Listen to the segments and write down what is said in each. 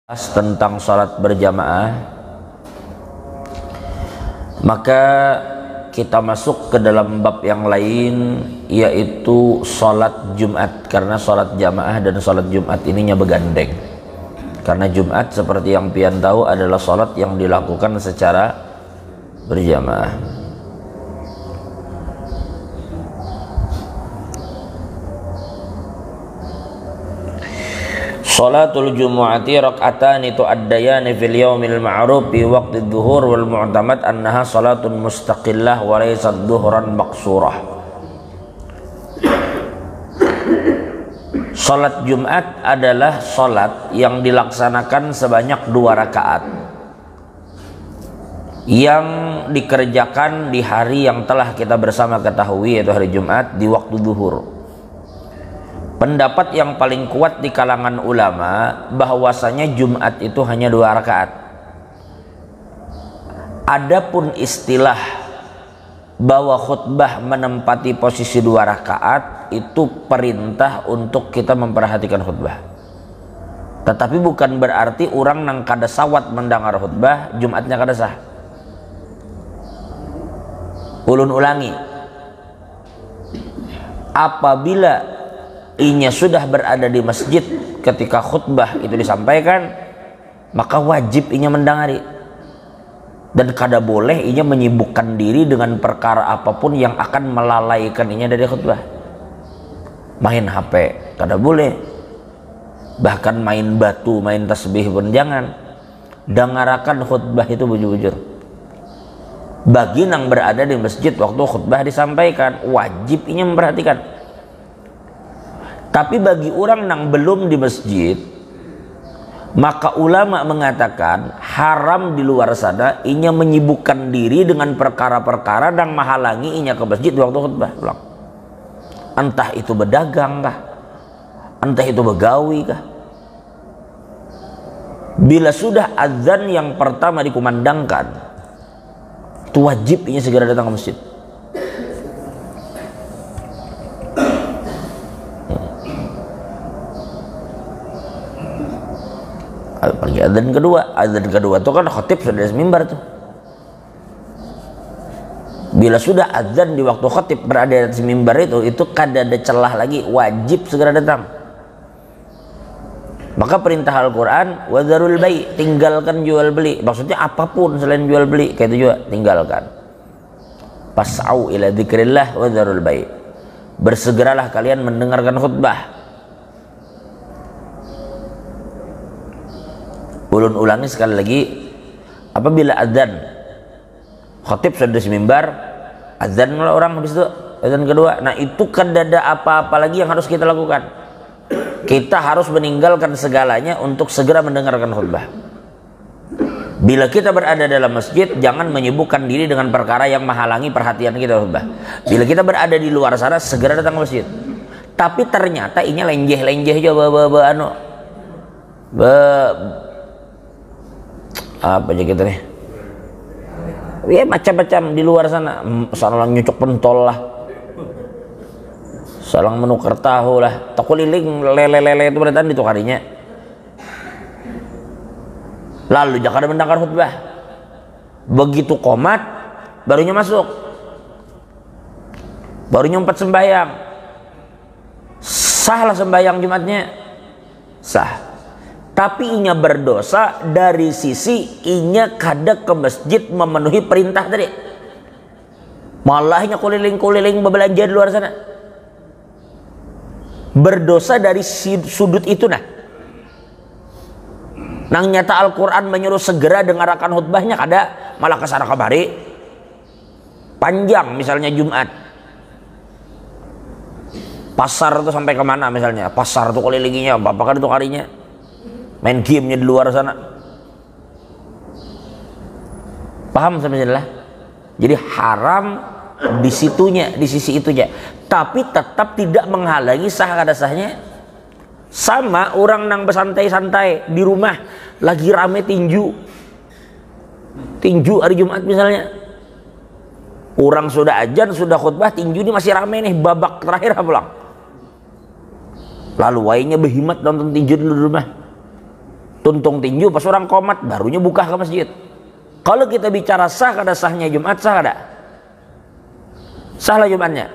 Tentang sholat berjamaah, maka kita masuk ke dalam bab yang lain, yaitu sholat Jumat. Karena sholat jamaah dan sholat Jumat ininya begandeng. Karena Jumat seperti yang pian tahu adalah sholat yang dilakukan secara berjamaah. Salatul Jumu'ati rak'atani tu'addayani fil yawmil ma'ruf fi waqti dhuhur wal mu'tamad annaha salatun mustaqillah wa laysat dhuhran maqsurah. Salat Jumat adalah salat yang dilaksanakan sebanyak 2 rakaat yang dikerjakan di hari yang telah kita bersama ketahui, yaitu hari Jumat di waktu zuhur. Pendapat yang paling kuat di kalangan ulama bahwasanya Jumat itu hanya 2 rakaat. Adapun istilah bahwa khutbah menempati posisi 2 rakaat itu perintah untuk kita memperhatikan khutbah. Tetapi bukan berarti orang nang kada sawat mendengar khutbah Jumatnya kada sah. Ulun ulangi, apabila inya sudah berada di masjid ketika khutbah itu disampaikan, maka wajib inya mendengari, dan kada boleh inya menyibukkan diri dengan perkara apapun yang akan melalaikan inya dari khutbah. Main HP kada boleh, bahkan main batu, main tasbih pun jangan. Dengarakan khutbah itu bujur-bujur. Bagi yang berada di masjid waktu khutbah disampaikan, wajib inya memperhatikan. Tapi bagi orang yang belum di masjid, maka ulama mengatakan haram di luar sana inya menyibukkan diri dengan perkara-perkara yang menghalangi inya ke masjid waktu khutbah. Entah itu berdagang kah, entah itu begawi kah. Bila sudah azan yang pertama dikumandangkan, itu wajib inya segera datang ke masjid. Apalagi azan kedua itu kan khotib sudah di mimbar tuh. Bila sudah azan di waktu khotib berada di mimbar itu kada ada celah lagi, wajib segera datang. Maka perintah Al-Quran wadzarul bai', tinggalkan jual beli. Maksudnya apapun selain jual beli, kayak itu juga tinggalkan. Pas'au ila dzikrillah wadzarul bai', bersegeralah kalian mendengarkan khutbah. Ulun ulangi sekali lagi, apabila azan khatib sudah di mimbar, azan orang habis itu azan kedua, nah itu kada ada apa-apa lagi yang harus kita lakukan. Kita harus meninggalkan segalanya untuk segera mendengarkan khutbah. Bila kita berada dalam masjid, jangan menyibukkan diri dengan perkara yang menghalangi perhatian kita khutbah. Bila kita berada di luar sana, segera datang ke masjid. Tapi ternyata ini lenjeh-lenjeh coba apa aja kita nih, ya macam-macam di luar sana. Salang nyucuk pentol lah, salang menukar tahu lah, takuliling lele-lele itu berarti itu harinya. Lalu jangan mendengar khutbah, begitu qomat barunya masuk, barunya empat sembahyang. Sah lah sembahyang Jumatnya, sah. Tapi inya berdosa dari sisi inya kada ke masjid memenuhi perintah tadi. Malahnya kuliling-kuliling berbelanja di luar sana. Berdosa dari sudut itu nah. Nang nyata Al-Quran menyuruh segera dengarkan khutbahnya, kada malah kesana kabari. Panjang misalnya Jumat. Pasar tuh sampai kemana misalnya? Pasar tuh kulilinginya, apakah itu harinya? Main gamenya di luar sana. Paham sebenarnya? Jadi haram di situnya, di sisi itunya. Tapi tetap tidak menghalangi sah kada sahnya. Sama orang nang bersantai-santai di rumah, lagi rame tinju hari Jumat misalnya. Orang sudah ajan, sudah khutbah, tinju ini masih rame nih, babak terakhir pulang. Lalu wainya behimat nonton tinju di rumah. tuntung tinju pas orang komat barunya buka ke masjid. Kalau kita bicara sah kada sahnya Jumat, sah kada? Sah lah Jumatnya,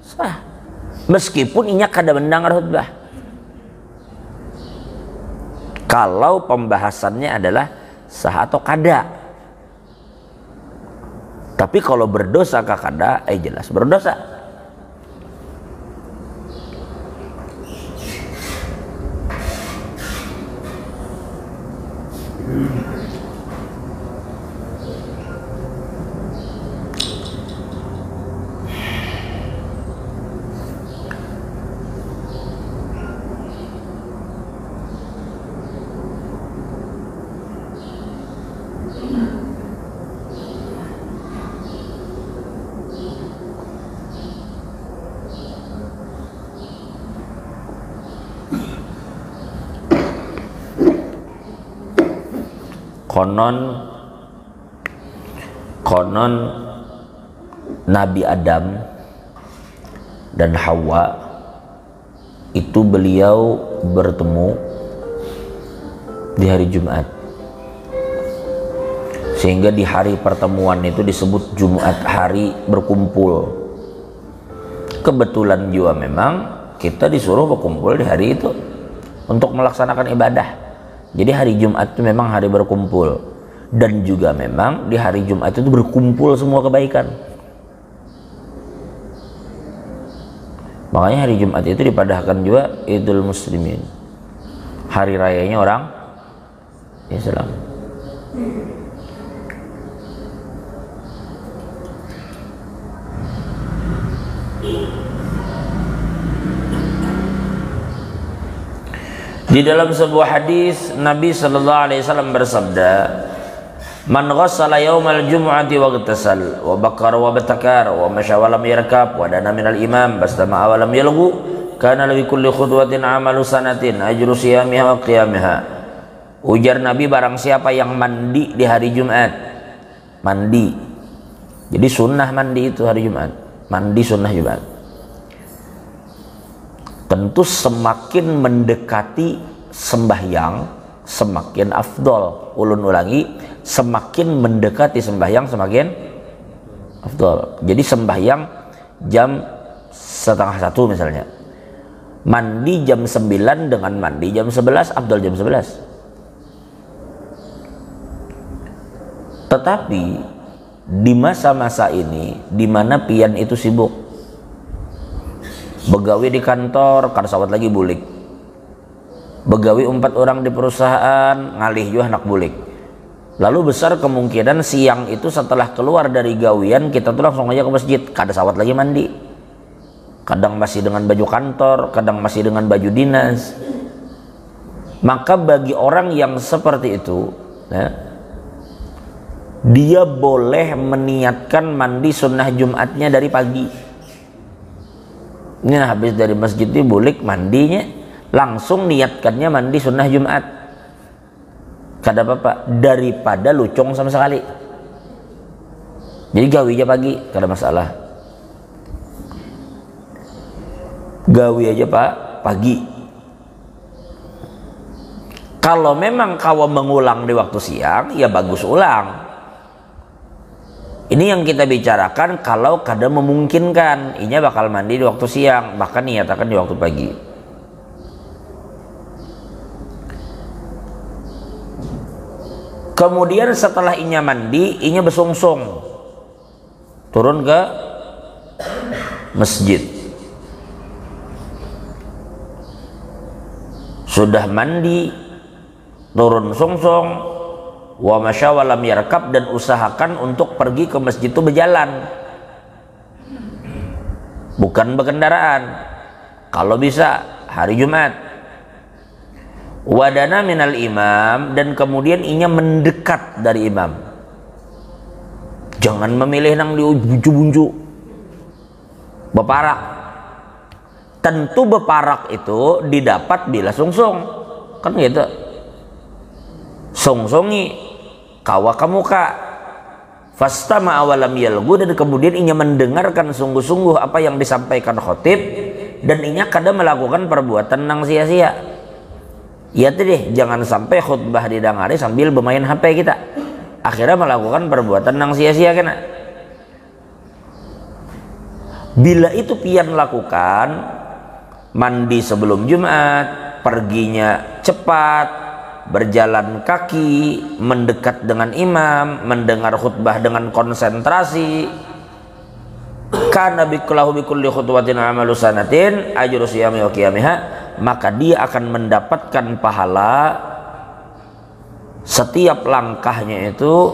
sah. Meskipun inya kada mendengar khutbah. Kalau pembahasannya adalah sah atau kada. Tapi kalau berdosa kah kada, jelas berdosa. Konon Nabi Adam dan Hawa itu beliau bertemu di hari Jumat, sehingga di hari pertemuan itu disebut Jumat, hari berkumpul. Kebetulan juga memang kita disuruh berkumpul di hari itu untuk melaksanakan ibadah. Jadi hari Jumat itu memang hari berkumpul, dan juga memang di hari Jumat itu berkumpul semua kebaikan. Makanya hari Jumat itu dipadahkan juga Idul Muslimin, hari rayanya orang Islam. Di dalam sebuah hadis Nabi sallallahu alaihi wasallam bersabda, "Man ghassala yaumal jumu'ati wa ghtasal wa bakara wa batakar wa masya wa lam yarkab wa dana minal imam bastama'a wa lam yalghu kana li kulli khutwatin amalu sanatin ajru siyamiha wa qiyamiha." Ujar Nabi, barang siapa yang mandi di hari Jumat, mandi. Jadi sunnah mandi itu hari Jumat, mandi sunnah Jumat. Tentu semakin mendekati sembahyang semakin afdol. Ulun ulangi, semakin mendekati sembahyang semakin afdol. Jadi sembahyang jam 12:30 misalnya, mandi jam 9 dengan mandi jam 11 afdol jam 11. Tetapi di masa-masa ini di mana pian itu sibuk, begawi di kantor kada sawat lagi bulik, begawi 4 orang di perusahaan ngalih juga anak bulik, lalu besar kemungkinan siang itu setelah keluar dari gawian kita tuh langsung aja ke masjid, kada sawat lagi mandi, kadang masih dengan baju kantor, kadang masih dengan baju dinas. Maka bagi orang yang seperti itu ya, dia boleh meniatkan mandi sunnah Jumatnya dari pagi. Ini habis dari masjid ini bulik, mandinya langsung niatkannya mandi sunnah Jumat, kada apa-apa, daripada lucong sama sekali. Jadi gawi aja pagi, kada masalah, gawi aja pak pagi. Kalau memang kau mengulang di waktu siang, ya bagus ulang. Ini yang kita bicarakan kalau kada memungkinkan, inya bakal mandi di waktu siang, bahkan niatakan di waktu pagi. Kemudian setelah inya mandi, inya bersungsung turun ke masjid. Sudah mandi, turun sungsung, wa masya wa lam yarkab, dan usahakan untuk pergi ke masjid itu berjalan, bukan berkendaraan kalau bisa hari Jumat. Wadana minal imam, dan kemudian inya mendekat dari imam, jangan memilih nang di bunju-bunju beparak. Tentu beparak itu didapat bila sungsung, kan gitu, sungsongi kawa kamu kak fastama awalam yalgu, dan kemudian inya mendengarkan sungguh-sungguh apa yang disampaikan khotib, dan inya kada melakukan perbuatan nang sia-sia. Ya deh, jangan sampai khutbah didengari sambil bermain HP kita. Akhirnya melakukan perbuatan yang sia-sia kena. Bila itu pian lakukan, mandi sebelum Jumat, perginya cepat, berjalan kaki, mendekat dengan imam, mendengar khutbah dengan konsentrasi, kana bikullahu bikulli khutwatin amalu sanatin ajru siyami wa qiyamiha, maka dia akan mendapatkan pahala setiap langkahnya itu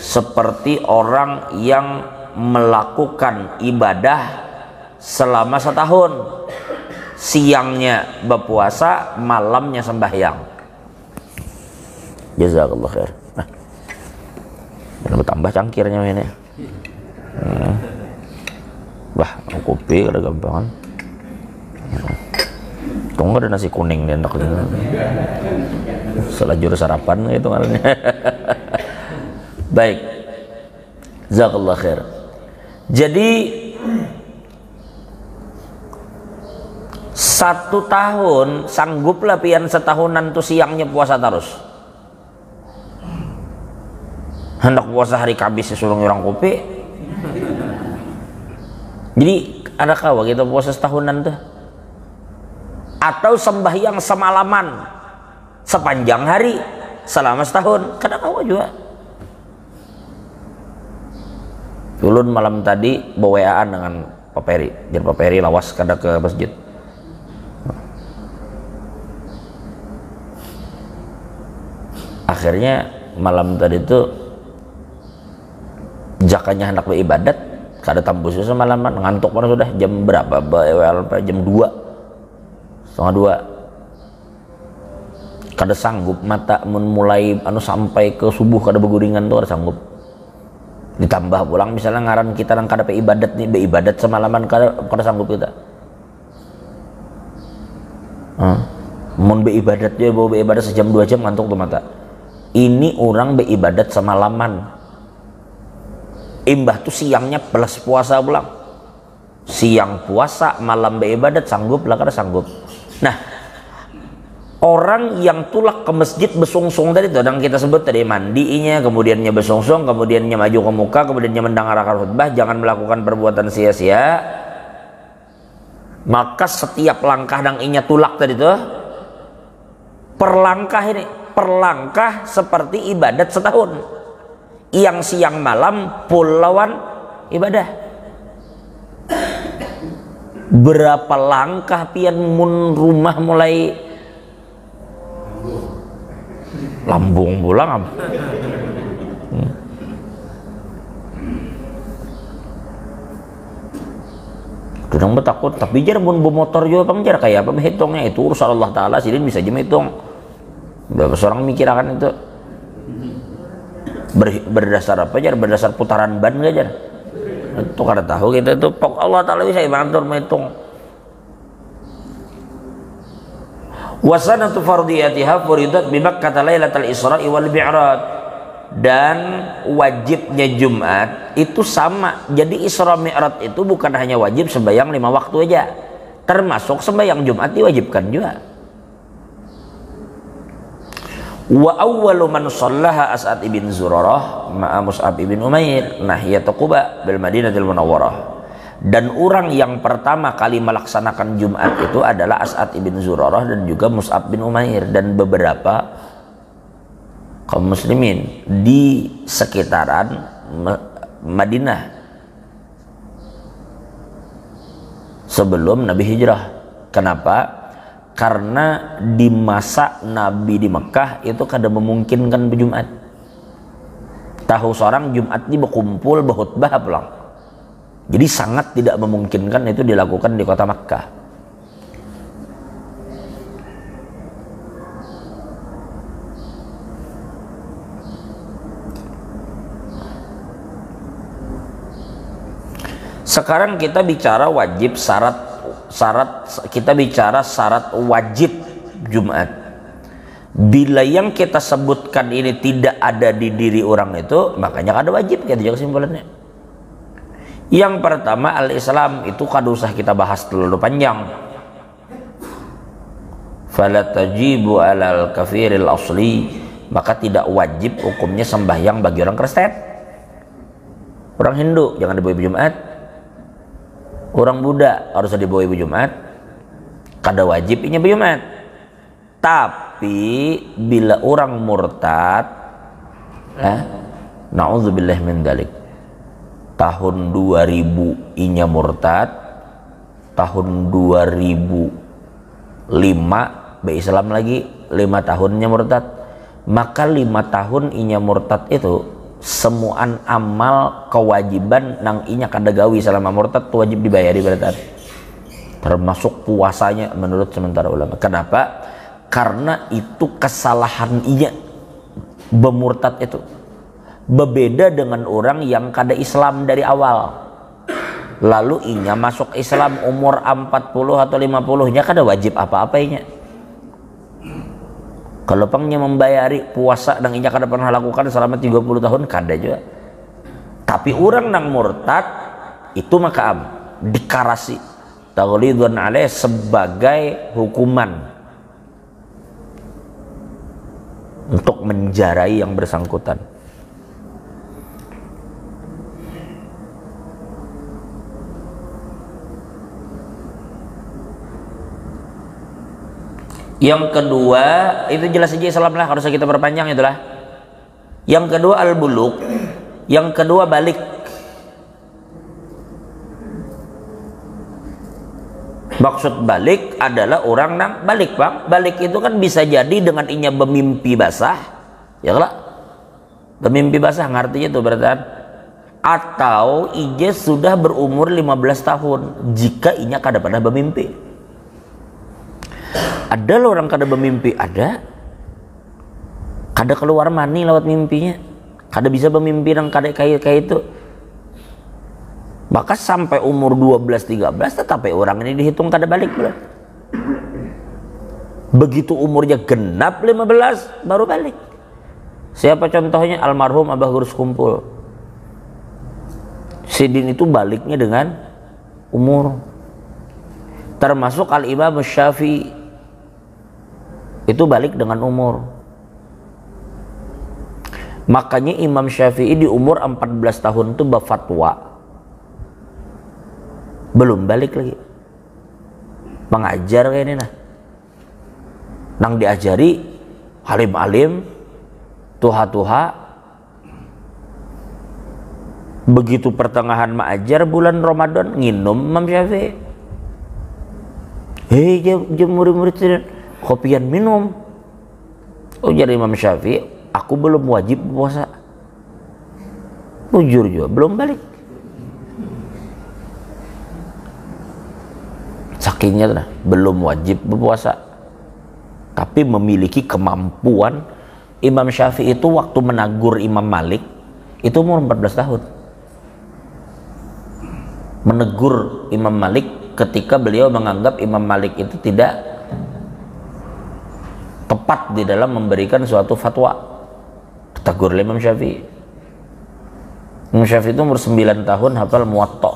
seperti orang yang melakukan ibadah selama setahun, siangnya berpuasa, malamnya sembahyang. Jazakallah khair. Nah, bertambah cangkirnya ini. Wah, kopi ada gampangan. Tunggu ada nasi kuning nih enak. Selajur sarapan gitu kan. Baik. Jazakallah khair. Jadi 1 tahun sangguplah pian setahunan tuh siangnya puasa terus. Hendak puasa hari Kamis disuruh orang kopi. Jadi ada kawa kita puasa setahunan tuh. Atau sembahyang semalaman sepanjang hari selama setahun, kadang kawa juga. Ulun malam tadi bawaan dengan Pak Peri, jadi Pak Peri lawas kada ke masjid. Akhirnya malam tadi itu jakanya hendak beribadat, kada tambus semalaman, ngantuk mana sudah jam berapa? Jam 2:30. Kada sanggup mata mulai sampai ke subuh kada beguringan tuh kada sanggup. Ditambah pulang misalnya ngaran kita nang kada ibadat nih, beribadat semalaman kada sanggup kita. Mun beribadat je bawa beribadat sejam 2 jam ngantuk tuh mata. Ini orang beribadat semalaman. Imbah tuh siangnya plus puasa pulang. Siang puasa, malam beribadat, sanggup lah kada sanggup. Nah, orang yang tulak ke masjid besungsung tadi tuh, yang kita sebut tadi mandinya, kemudiannya besungsung, kemudiannya maju ke muka, kemudiannya mendengarkan khutbah, jangan melakukan perbuatan sia-sia. Maka setiap langkah yang inya tulak tadi tuh, perlangkah seperti ibadat setahun. Yang siang malam pulauan ibadah. Berapa langkah pian mun rumah mulai lambung pulang. Kadang bertakut, tapi jar mun motor juga pang jar kayak apa hitungnya itu urusan Allah Taala, sidin bisa aja hitung. Berapa seorang mikir akan itu? Berdasar apa jar? Berdasar putaran ban enggak jar? Itu kada tahu kita itu pok Allah Taala bisa bantu menghitung. Wasanatu fardiyatiha furidat bi Makkah lailatul Isra'i wal Mi'raj. Dan wajibnya Jumat itu sama. Jadi Isra Mi'raj itu bukan hanya wajib sembahyang 5 waktu aja, termasuk sembahyang Jumat diwajibkan juga. Wa awwalu man shallaha As'ad ibn Zurarah ma'a Mus'ab ibn Umair nahiyat Quba bil Madinatil Munawwarah. Dan orang yang pertama kali melaksanakan Jumat itu adalah As'ad ibn Zurarah dan juga Mus'ab bin Umair dan beberapa kaum muslimin di sekitaran Madinah sebelum Nabi hijrah. Kenapa? Karena di masa Nabi di Mekah itu kada memungkinkan berjumat. Tahu seorang Jumat ini berkumpul berkhutbah pulang. Jadi sangat tidak memungkinkan itu dilakukan di kota Mekah. Sekarang kita bicara wajib syarat kita bicara syarat wajib Jumat. Bila yang kita sebutkan ini tidak ada di diri orang itu, makanya kada wajib, kita jaga kesimpulannya. Yang pertama al-Islam itu kada usah kita bahas terlalu panjang. fala tajibu alal kafiril asli, maka tidak wajib hukumnya sembahyang bagi orang Kristen. Orang Hindu jangan dibawa ibu Jumat, orang Buddha harus dibawa ibu Jumat, kada wajib inya ibu Jumat. Tapi bila orang murtad, na'udzubillah min dzalik, tahun 2000 inya murtad, tahun 2005 be Islam lagi 5 tahunnya murtad, maka 5 tahun inya murtad itu semuaan amal kewajiban nang inya kada gawi selama murtad tuh wajib dibayari berarti, termasuk puasanya menurut sementara ulama. Kenapa? Karena itu kesalahan inya bermurtad itu berbeda dengan orang yang kada Islam dari awal, lalu inya masuk Islam umur 40 atau 50 nya kada wajib apa-apa inya. Kalau pangnya membayari puasa dan inya kada pernah lakukan selama 30 tahun kada juga. Tapi orang nang murtad itu maka dikarasi taghlidun alaih sebagai hukuman untuk menjarai yang bersangkutan. Yang kedua, itu jelas saja Islam lah, harus kita perpanjang itulah. Yang kedua al-buluk, yang kedua balik. Maksud balik adalah orang nang balik, Bang. Balik itu kan bisa jadi dengan inya bermimpi basah, ya lah. Bermimpi basah ngartinya itu berarti, atau inya sudah berumur 15 tahun jika inya kada pernah bermimpi. Ada loh orang kada bermimpi, ada kada keluar mani lewat mimpinya, kada bisa bermimpi nang kada kayak itu, maka sampai umur 12-13 tetapi orang ini dihitung kada balik pula. Begitu umurnya genap 15 baru balik. Siapa contohnya? Almarhum Abah Gurus Kumpul. Sidin itu baliknya dengan umur. Termasuk Al-Imam Syafi'i itu balik dengan umur. Makanya Imam Syafi'i di umur 14 tahun itu berfatwa, belum balik lagi, mengajar kayak ini nah, nang diajari alim-alim, tuha-tuha. Begitu pertengahan mengajar bulan Ramadan nginum Imam Syafi'i, hei jam murid-murid kopian minum. Oh, jadi Imam Syafi'i, aku belum wajib puasa. Bujur juga belum balik. Sakingnya nah, belum wajib berpuasa, tapi memiliki kemampuan. Imam Syafi'i itu waktu menegur Imam Malik itu umur 14 tahun. Menegur Imam Malik ketika beliau menganggap Imam Malik itu tidak tepat di dalam memberikan suatu fatwa. Ditegur oleh Imam Syafi'i. Imam Syafi'i itu umur 9 tahun hafal Muwatta.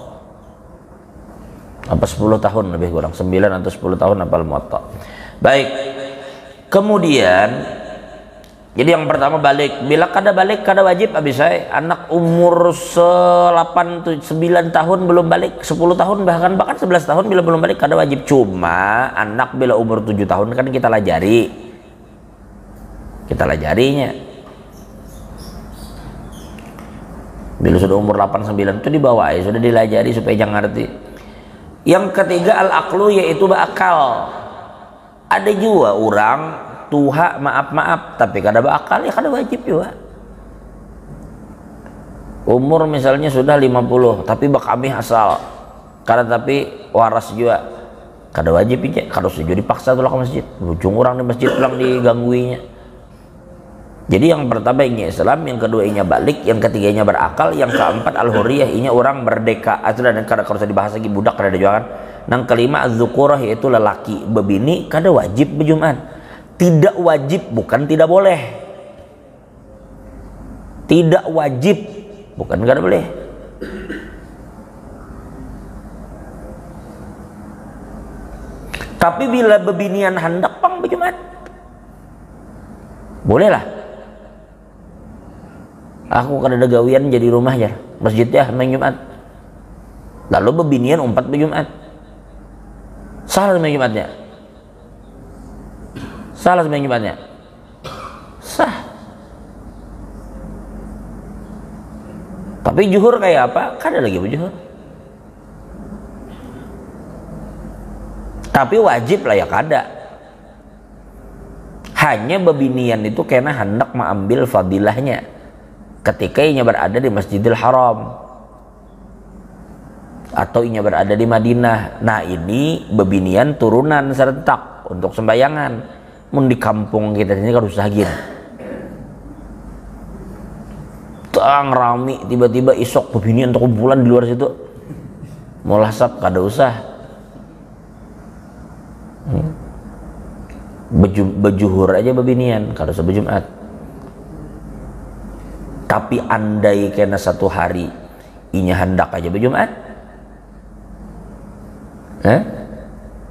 Apa 10 tahun lebih kurang, 9 atau 10 tahun hafal Muwatta. Baik. Kemudian jadi yang pertama balik. Bila kada balik kada wajib habis saya. Anak umur 8-9 tahun belum balik, 10 tahun bahkan 11 tahun bila belum balik kada wajib. Cuma anak bila umur 7 tahun kan kita lajari. Kita lajarinya. Bila sudah umur 8-9 itu dibawa ya, sudah dilajari supaya jangan ngerti. Yang ketiga al-aqlu, yaitu berakal. Ada juga orang tuha maaf tapi kada berakal ya kada wajib juga. Umur misalnya sudah 50 tapi bakami asal, kada tapi waras juga, kada wajib aja, kada setuju dipaksa tulah ke masjid. Ujung orang di masjid pulang digangguinya. Jadi yang pertama inya Islam, yang kedua inya balik, yang ketiganya berakal, yang keempat al-huriyah, inya orang merdeka. Itu dan kada usah dibahas lagi, budak kada ada jualan. Yang kelima az-zukurah, yaitu lelaki bebini kada wajib berjumat. Tidak wajib bukan tidak boleh. Tidak wajib bukan kada boleh. Tapi bila bebinian hendak pang berjumat, bolehlah. Aku kada ada gawian jadi rumah ya, masjidnya main Jumat. Lalu bebinian umpat berjumat. Salah main Jumatnya. Salah main Jumatnya. Sah. Tapi juhur kayak apa? Kada lagi berjuhur. Tapi wajib lah ya kada. Hanya bebinian itu karena hendak mengambil fadilahnya ketika inya berada di Masjidil Haram atau inya berada di Madinah. Nah ini bebinian turunan serentak untuk sembayangan. Mun di kampung kita sini kan usah gini. Tang rami tiba-tiba isok bebinian untuk kumpulan di luar situ. Mulasab kada usah. Bejuhur aja bebinian kada usah berjumat. Tapi andai kena satu hari inya hendak aja berjumat,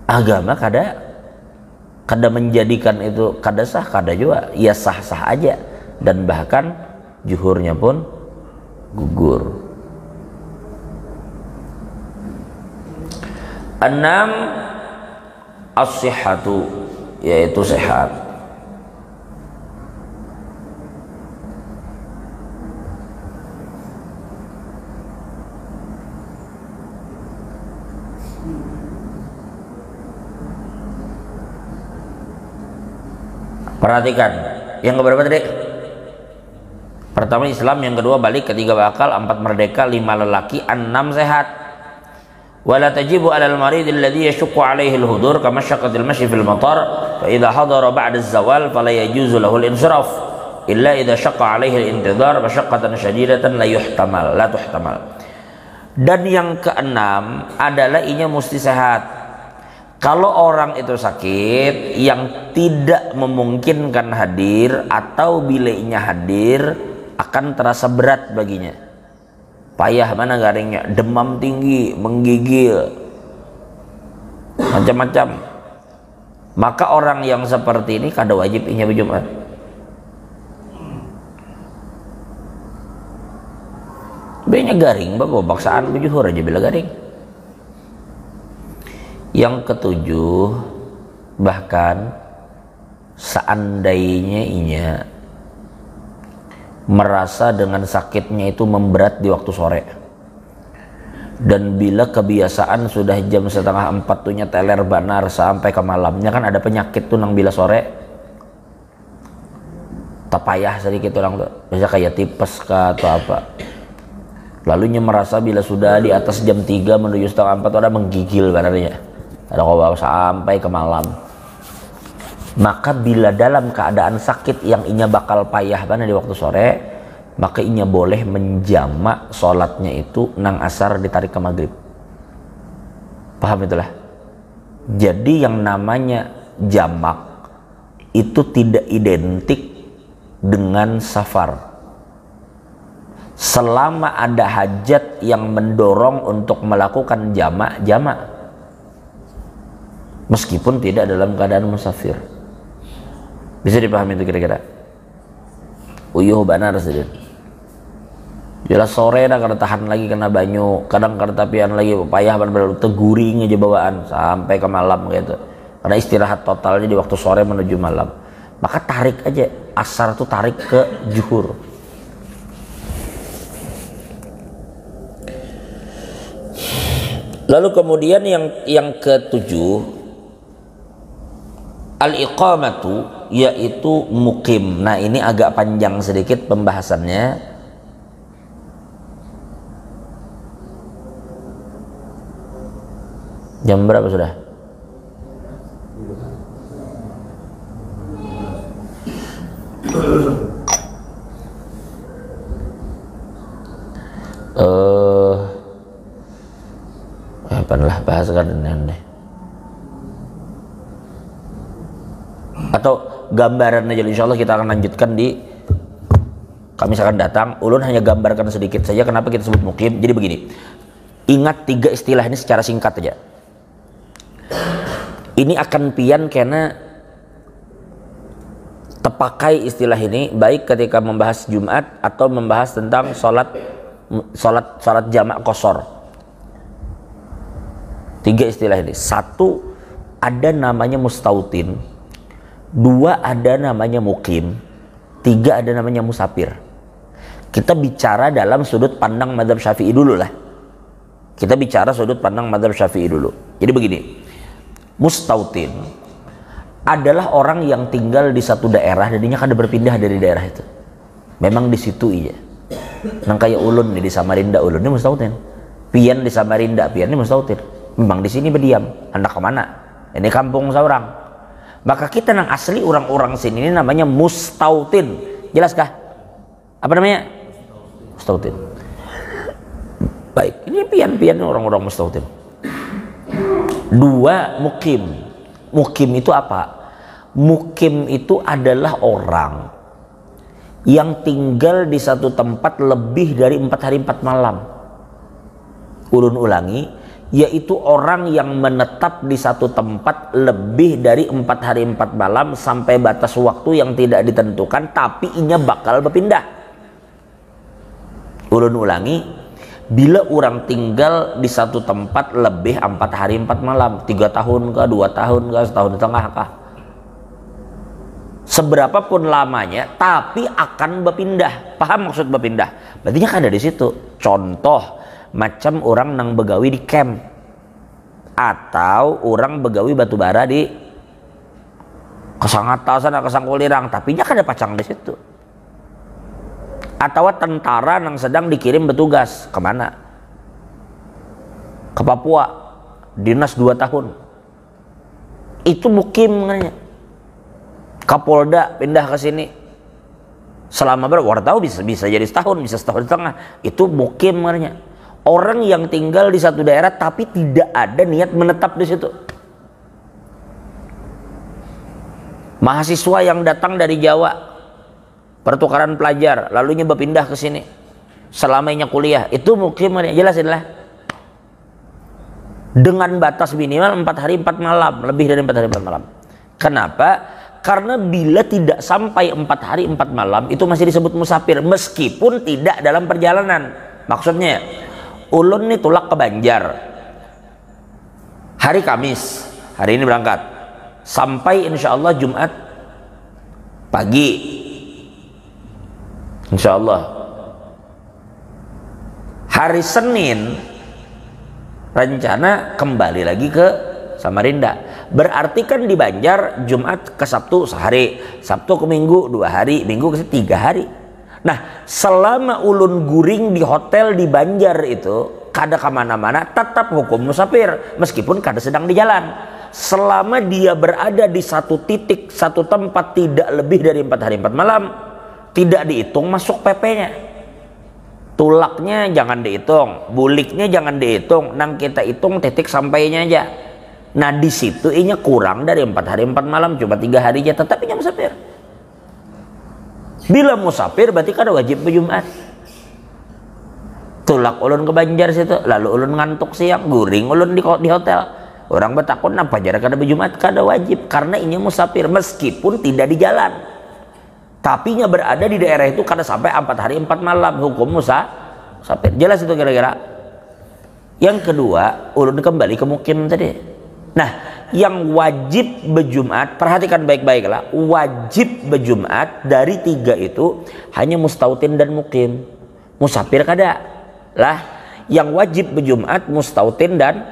agama kada menjadikan itu kada sah, kada juga, ya sah-sah aja, dan bahkan juhurnya pun gugur. 6 as-sihhatu, yaitu sehat. Perhatikan, yang keberapa tadi? Pertama Islam, yang kedua balik, ketiga bakal, 4 merdeka, 5 lelaki, 6 sehat. Wala tajibu 'alal marid alladhi yashqu 'alaihi al-hudur kama syaqqatil mashi fil matar fa idza hadara ba'da az-zawal fala yajuzu lahu al-insiraf illa idza syaqqa 'alaihi al-intidhar masyaqqatan shadidatan la tuhtamal. Dan yang keenam adalah inya mesti sehat. Kalau orang itu sakit yang tidak memungkinkan hadir atau bila inya hadir akan terasa berat baginya, payah mana garingnya, demam tinggi, menggigil, macam-macam, maka orang yang seperti ini kada wajib inya berjumat. Banyak garing, bapak baksaan berjuhur aja bila garing. Yang ketujuh, bahkan seandainya inya merasa dengan sakitnya itu memberat di waktu sore, dan bila kebiasaan sudah jam 3:30 tuhnya teler banar sampai ke malamnya, kan ada penyakit tuh nang bila sore tapayah sedikit orang tuh, biasa kayak tipes kah atau apa. Lalu nya merasa bila sudah di atas jam 3 menuju 3:30 ada menggigil banarnya, ada kau sampai ke malam. Maka bila dalam keadaan sakit yang inya bakal payah banget di waktu sore, maka inya boleh menjamak sholatnya itu nang asar ditarik ke maghrib. Paham itulah? Jadi yang namanya jamak itu tidak identik dengan safar. Selama ada hajat yang mendorong untuk melakukan jamak, meskipun tidak dalam keadaan musafir. Bisa dipahami itu kira-kira? Uyuh banar sedih. Jelas sore dah kada tahan lagi kena banyu, kadang kada tapian lagi payah baru teguring aja bawaan sampai ke malam gitu. Karena istirahat totalnya di waktu sore menuju malam. Maka tarik aja asar tuh, tarik ke juhur. Lalu kemudian yang ketujuh, al-iqamatu, yaitu mukim. Nah ini agak panjang sedikit pembahasannya. Jam berapa sudah? Lah bahas kan ini. Atau gambaran aja, insya Allah kita akan lanjutkan di Kamis akan datang. Ulun hanya gambarkan sedikit saja kenapa kita sebut mukim. Jadi begini, ingat 3 istilah ini secara singkat aja. Ini akan pian karena terpakai istilah ini baik ketika membahas Jumat atau membahas tentang sholat jamak qashar. 3 istilah ini. 1, ada namanya mustautin. 2, ada namanya mukim. 3, ada namanya musafir. Kita bicara dalam sudut pandang mazhab Syafi'i dulu lah. Kita bicara sudut pandang mazhab Syafi'i dulu. Jadi begini, mustautin adalah orang yang tinggal di satu daerah dan dia kada berpindah dari daerah itu. Memang di situ iya. Nang kayak ulun nih di Samarinda, ulun ini mustautin. Pian di Samarinda, pian ini mustautin. Memang di sini berdiam. Hendak kemana? Ini kampung seorang. Maka kita nang asli orang-orang sini ini namanya mustautin. Jelaskah? Apa namanya? Mustautin. Baik, ini pian-pian orang-orang mustautin. 2, mukim. Mukim itu apa? Mukim itu adalah orang yang tinggal di satu tempat lebih dari 4 hari 4 malam. Ulun ulangi, yaitu orang yang menetap di satu tempat lebih dari 4 hari 4 malam sampai batas waktu yang tidak ditentukan, tapi inya bakal berpindah. Ulun ulangi, bila orang tinggal di satu tempat lebih 4 hari 4 malam, 3 tahun kah, 2 tahun kah, setahun setengah kah, seberapapun lamanya, tapi akan berpindah. Paham maksud berpindah? Berarti kan ada di situ. Contoh macam orang nang begawi di camp, atau orang begawi batubara di Kesangata sana, Kesangkulirang, tapi nya kan ada pacang di situ. Atau tentara yang sedang dikirim bertugas kemana? Ke Papua, dinas 2 tahun. Itu mukim namanya. Kapolda pindah ke sini selama berapa tahu, bisa jadi setahun, bisa setahun setengah. Itu mukim namanya. Orang yang tinggal di satu daerah tapi tidak ada niat menetap di situ. Mahasiswa yang datang dari Jawa, pertukaran pelajar, lalunya berpindah ke sini selamanya kuliah, itu mukim. Jelasin lah. Dengan batas minimal 4 hari 4 malam, lebih dari 4 hari 4 malam. Kenapa? Karena bila tidak sampai 4 hari 4 malam itu masih disebut musafir, meskipun tidak dalam perjalanan. Maksudnya, ulun nih tulak ke Banjar hari Kamis, hari ini berangkat, sampai insya Allah Jumat pagi, insya Allah. Hari Senin rencana kembali lagi ke Samarinda. Berarti kan di Banjar Jumat ke Sabtu sehari, Sabtu ke Minggu 2 hari, Minggu ke 3 hari. Nah, selama ulun guring di hotel di Banjar itu kada kemana-mana, tetap hukum musafir meskipun kada sedang di jalan. Selama dia berada di satu titik, satu tempat tidak lebih dari 4 hari 4 malam, tidak dihitung masuk PP-nya. Tulaknya jangan dihitung, buliknya jangan dihitung, nang kita hitung titik sampainya aja. Nah di situ inya kurang dari 4 hari 4 malam, cuma 3 hari aja, tetap inya musafir. Bila musafir berarti kan wajib berjumat. Tulak ulun ke Banjar situ, lalu ulun ngantuk siang, guring ulun di hotel. Orang bertakun apa jarak kada berjumat, kada wajib karena inya musafir meskipun tidak di jalan. Tapi nya berada di daerah itu kada sampai 4 hari 4 malam, hukum musafir. Jelas itu kira-kira. Yang kedua, ulun kembali ke mukim tadi. Nah, yang wajib berjumat, perhatikan baik-baiklah, wajib berjumat dari 3 itu hanya mustautin dan mukim. Musafir kada lah. Yang wajib berjumat mustautin dan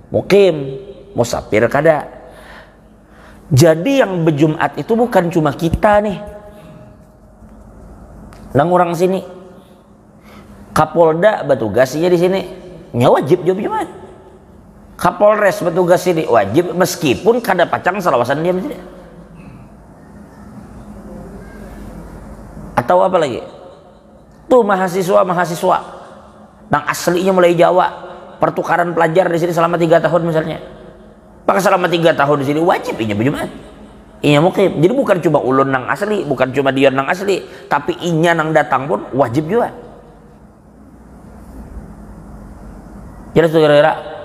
mukim, musafir kada. Jadi yang berjumat itu bukan cuma kita nih, nang orang sini. Kapolda bertugasnya di sini, nya wajib berjumat. Kapolres bertugas sini wajib meskipun kada pacang selawasan dia mesti. Atau apa lagi? Tuh mahasiswa yang aslinya mulai Jawa, pertukaran pelajar di sini selama 3 tahun misalnya. Maka selama 3 tahun di sini wajib inya berjumat. Inya mukim. Jadi bukan cuma ulun nang asli, bukan cuma dia nang asli, tapi inya nang datang pun wajib juga. Jelas tuh kira-kira.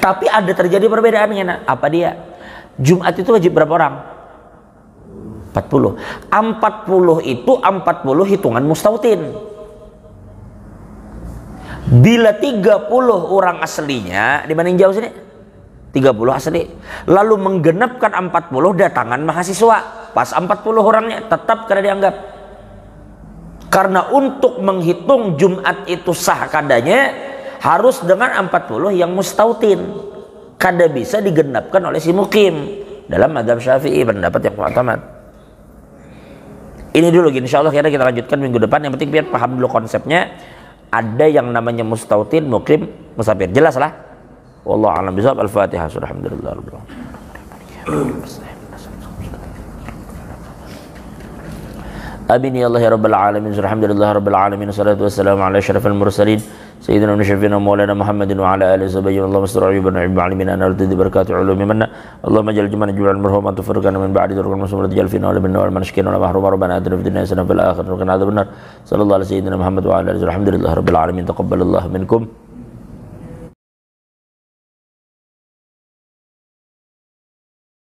Tapi ada terjadi perbedaannya. Nah, apa dia? Jumat itu wajib berapa orang? 40. 40 itu 40 hitungan mustautin. Bila 30 orang aslinya dibanding jauh sini 30 asli, lalu menggenapkan 40 datangan mahasiswa, pas 40 orangnya tetap kada dianggap. Karena untuk menghitung Jumat itu sah kadanya harus dengan 40 yang mustautin, kada bisa digenapkan oleh si mukim dalam mazhab Syafi'i, pendapat yang mu'tamad. Ini dulu, insyaallah kita lanjutkan minggu depan. Yang penting biar paham dulu konsepnya. Ada yang namanya mustautin, mukim, musafir. Jelas lah. Wallahu a'lam bishawab. Al-Fatihah. Alhamdulillah. Amin ya Allah ya rabbal alamin. Alhamdulillah rabbil alamin. Wassalatu wassalamu ala asyrafil mursalin sayyidina wa syafiina maulana Muhammadin wa ala alihi washabbihi. Allahumma astur ayyubana wa alimina nartadi barakatuh ulumi manna. Allahumma jal jumana jum'al marhum tufurqana min ba'di durqan masmur dijal fina wa binna wal manashkina wa mahrum rabbana atina fid dunya hasanatan wa fil akhirati hasanatan wa qina adzabannar. Sallallahu alaihi sayyidina Muhammad wa ala alihi. Alhamdulillah rabbil alamin. Taqabbalallahu minkum.